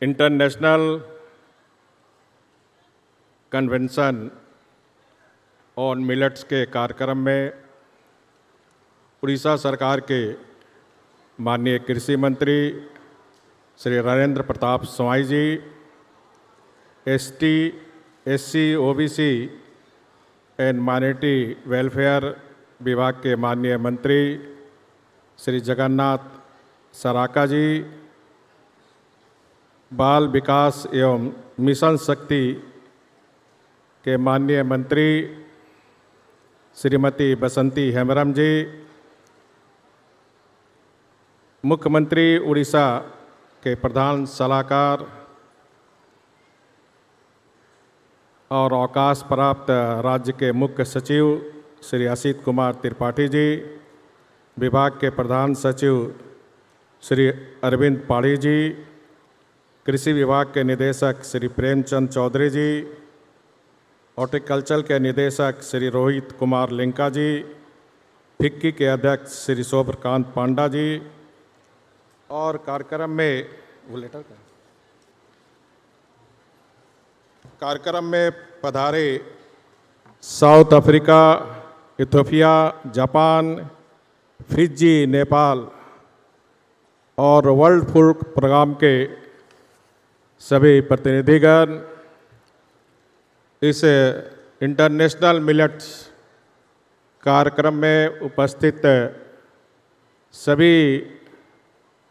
International convention on millets के कार्यक्रम में उड़ीसा सरकार के माननीय कृषि मंत्री Shri Rajendra Pratap Swain ji, ST, SC, OBC and minority welfare विभाग के माननीय मंत्री श्री जगन्नाथ सराका जी, बाल विकास एवं मिशन शक्ति के माननीय मंत्री श्रीमती बसंती हेम्ब्रम जी, मुख्यमंत्री उड़ीसा के प्रधान सलाहकार और अवकाश प्राप्त राज्य के मुख्य सचिव श्री असित कुमार त्रिपाठी जी, विभाग के प्रधान सचिव श्री अरविंद पाढ़ी जी, कृषि विभाग के निदेशक श्री प्रेमचंद चौधरी जी, हॉर्टिकल्चर के निदेशक श्री रोहित कुमार लिंका जी, फिक्की के अध्यक्ष श्री शोभकांत पांडा जी और कार्यक्रम में पधारे south Africa, Ethiopia, Japan, Fiji, Nepal और वर्ल्ड फूड प्रोग्राम के सभी प्रतिनिधिगण, इस इंटरनेशनल मिलेट्स कार्यक्रम में उपस्थित सभी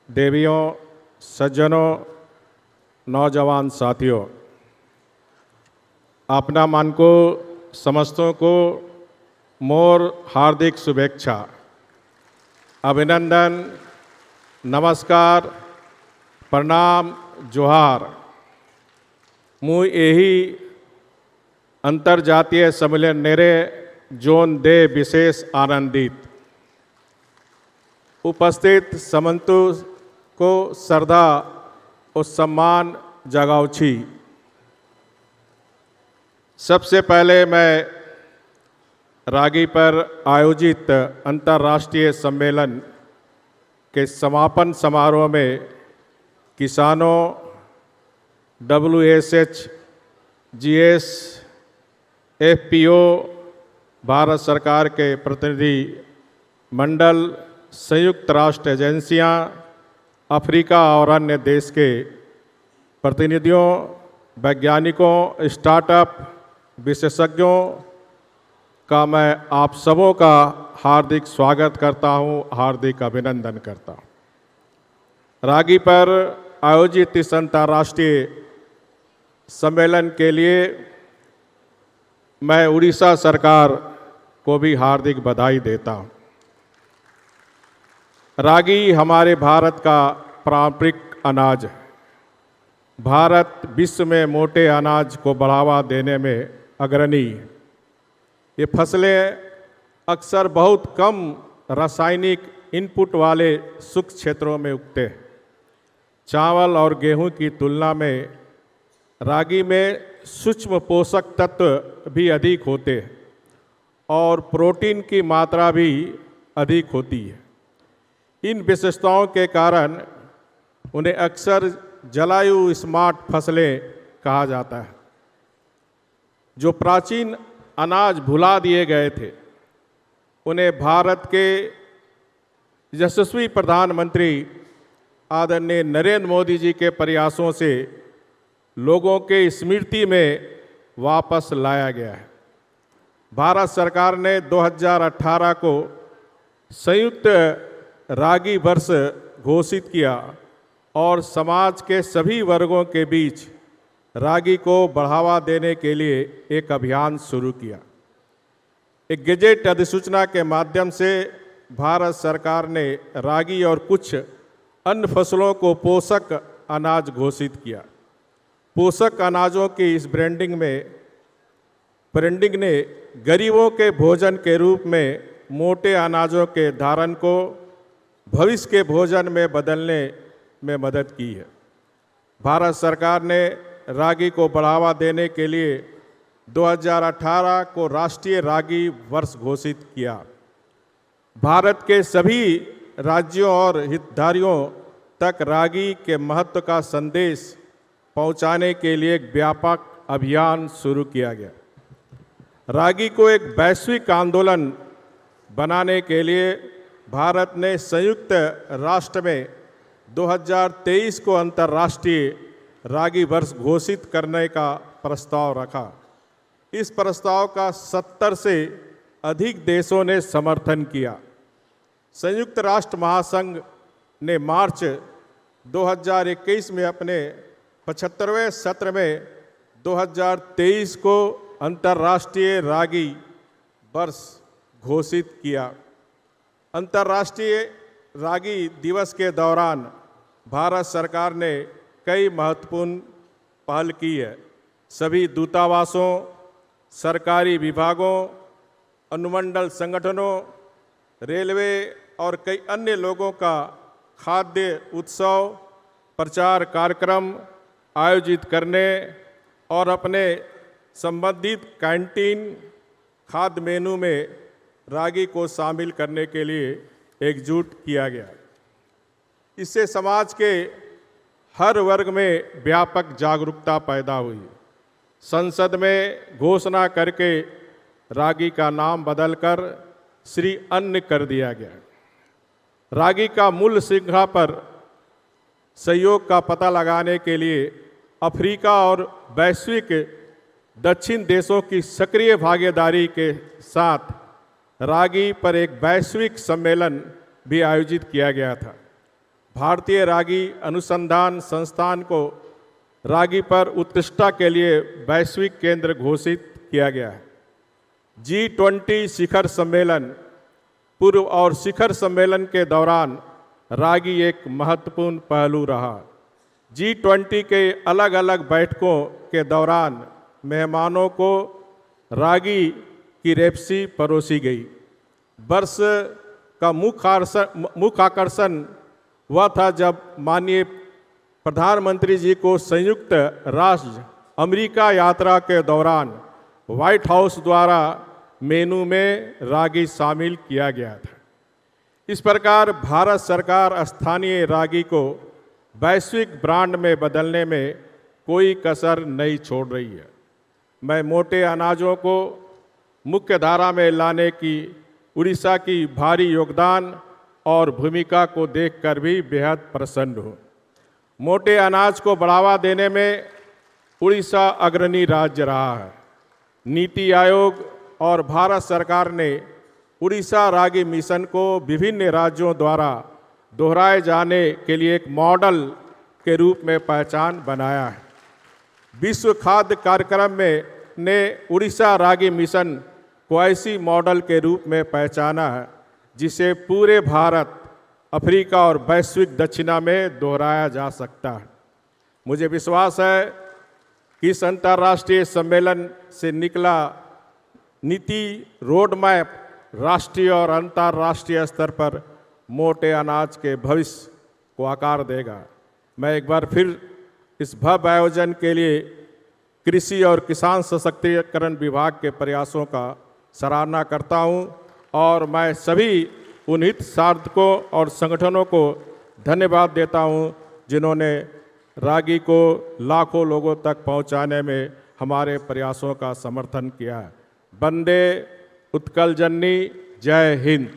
देवियों, सज्जनों, नौजवान साथियों, अपना मन को समस्तों को मोर हार्दिक शुभेच्छा, अभिनंदन, नमस्कार, प्रणाम, जोहार। मुझ यही अंतर्जातीय सम्मेलन नेरे जोन दे विशेष आनंदित उपस्थित समंतु को श्रद्धा और सम्मान जगाउछी। सबसे पहले मैं रागी पर आयोजित अंतर्राष्ट्रीय सम्मेलन के समापन समारोह में किसानों, WSH, GS, FPO, भारत सरकार के प्रतिनिधि मंडल, संयुक्त राष्ट्र एजेंसियां, अफ्रीका और अन्य देश के प्रतिनिधियों, वैज्ञानिकों, स्टार्टअप, विशेषज्ञों का मैं आप सबों का हार्दिक स्वागत करता हूं, हार्दिक अभिनंदन करता हूं। रागी पर आयोजित इस अंतर्राष्ट्रीय सम्मेलन के लिए मैं उड़ीसा सरकार को भी हार्दिक बधाई देता हूं। रागी हमारे भारत का पारंपरिक अनाज है। भारत विश्व में मोटे अनाज को बढ़ावा देने में अग्रणी है। ये फसलें अक्सर बहुत कम रासायनिक इनपुट वाले शुष्क क्षेत्रों में उगते हैं। चावल और गेहूं की तुलना में रागी में सूक्ष्म पोषक तत्व भी अधिक होते हैं और प्रोटीन की मात्रा भी अधिक होती है। इन विशेषताओं के कारण उन्हें अक्सर जलायु स्मार्ट फसलें कहा जाता है। जो प्राचीन अनाज भुला दिए गए थे, उन्हें भारत के यशस्वी प्रधानमंत्री आदरणीय नरेंद्र मोदी जी के प्रयासों से लोगों के स्मृति में वापस लाया गया है। भारत सरकार ने 2018 को संयुक्त रागी वर्ष घोषित किया और समाज के सभी वर्गों के बीच रागी को बढ़ावा देने के लिए एक अभियान शुरू किया। एक गेजेट अधिसूचना के माध्यम से भारत सरकार ने रागी और कुछ अन्य फसलों को पोषक अनाज घोषित किया। पोषक अनाजों की इस ब्रांडिंग ने गरीबों के भोजन के रूप में मोटे अनाजों के धारण को भविष्य के भोजन में बदलने में मदद की है। भारत सरकार ने रागी को बढ़ावा देने के लिए 2018 को राष्ट्रीय रागी वर्ष घोषित किया। भारत के सभी राज्यों और हितधारियों तक रागी के महत्व का संदेश पहुंचाने के लिए एक व्यापक अभियान शुरू किया गया। रागी को एक वैश्विक आंदोलन बनाने के लिए भारत ने संयुक्त राष्ट्र में 2023 को अंतर्राष्ट्रीय रागी वर्ष घोषित करने का प्रस्ताव रखा। इस प्रस्ताव का 70 से अधिक देशों ने समर्थन किया। संयुक्त राष्ट्र महासंघ ने मार्च 2021 में अपने 75वें सत्र में 2023 को अंतर्राष्ट्रीय रागी वर्ष घोषित किया। अंतर्राष्ट्रीय रागी दिवस के दौरान भारत सरकार ने कई महत्वपूर्ण पहल की है। सभी दूतावासों, सरकारी विभागों, अनुमंडल संगठनों, रेलवे और कई अन्य लोगों का खाद्य उत्सव, प्रचार कार्यक्रम आयोजित करने और अपने संबंधित कैंटीन खाद्य मेनू में रागी को शामिल करने के लिए एकजुट किया गया। इससे समाज के हर वर्ग में व्यापक जागरूकता पैदा हुई। संसद में घोषणा करके रागी का नाम बदलकर श्री अन्न कर दिया गया। रागी का मूल श्रृंखला पर सहयोग का पता लगाने के लिए अफ्रीका और वैश्विक दक्षिण देशों की सक्रिय भागीदारी के साथ रागी पर एक वैश्विक सम्मेलन भी आयोजित किया गया था। भारतीय रागी अनुसंधान संस्थान को रागी पर उत्कृष्टता के लिए वैश्विक केंद्र घोषित किया गया है। G20 शिखर सम्मेलन पूर्व और शिखर सम्मेलन के दौरान रागी एक महत्वपूर्ण पहलू रहा। G20 के अलग अलग बैठकों के दौरान मेहमानों को रागी की रेपसी परोसी गई। वर्ष का मुख्य आकर्षण वह था जब माननीय प्रधानमंत्री जी को संयुक्त राष्ट्र अमेरिका यात्रा के दौरान व्हाइट हाउस द्वारा मेनू में रागी शामिल किया गया था। इस प्रकार भारत सरकार स्थानीय रागी को वैश्विक ब्रांड में बदलने में कोई कसर नहीं छोड़ रही है। मैं मोटे अनाजों को मुख्य धारा में लाने की उड़ीसा की भारी योगदान और भूमिका को देखकर भी बेहद प्रसन्न हूँ। मोटे अनाज को बढ़ावा देने में उड़ीसा अग्रणी राज्य रहा है। नीति आयोग और भारत सरकार ने उड़ीसा रागी मिशन को विभिन्न राज्यों द्वारा दोहराए जाने के लिए एक मॉडल के रूप में पहचान बनाया है। विश्व खाद्य कार्यक्रम में ने उड़ीसा रागी मिशन को ऐसी मॉडल के रूप में पहचाना है जिसे पूरे भारत, अफ्रीका और वैश्विक दक्षिणा में दोहराया जा सकता है। मुझे विश्वास है कि इस अंतर्राष्ट्रीय सम्मेलन से निकला नीति रोड मैप राष्ट्रीय और अंतर्राष्ट्रीय स्तर पर मोटे अनाज के भविष्य को आकार देगा। मैं एक बार फिर इस भव्य आयोजन के लिए कृषि और किसान सशक्तिकरण विभाग के प्रयासों का सराहना करता हूं और मैं सभी उन हितधारकों और संगठनों को धन्यवाद देता हूं जिन्होंने रागी को लाखों लोगों तक पहुंचाने में हमारे प्रयासों का समर्थन किया है। वंदे उत्कल जननी, जय हिंद।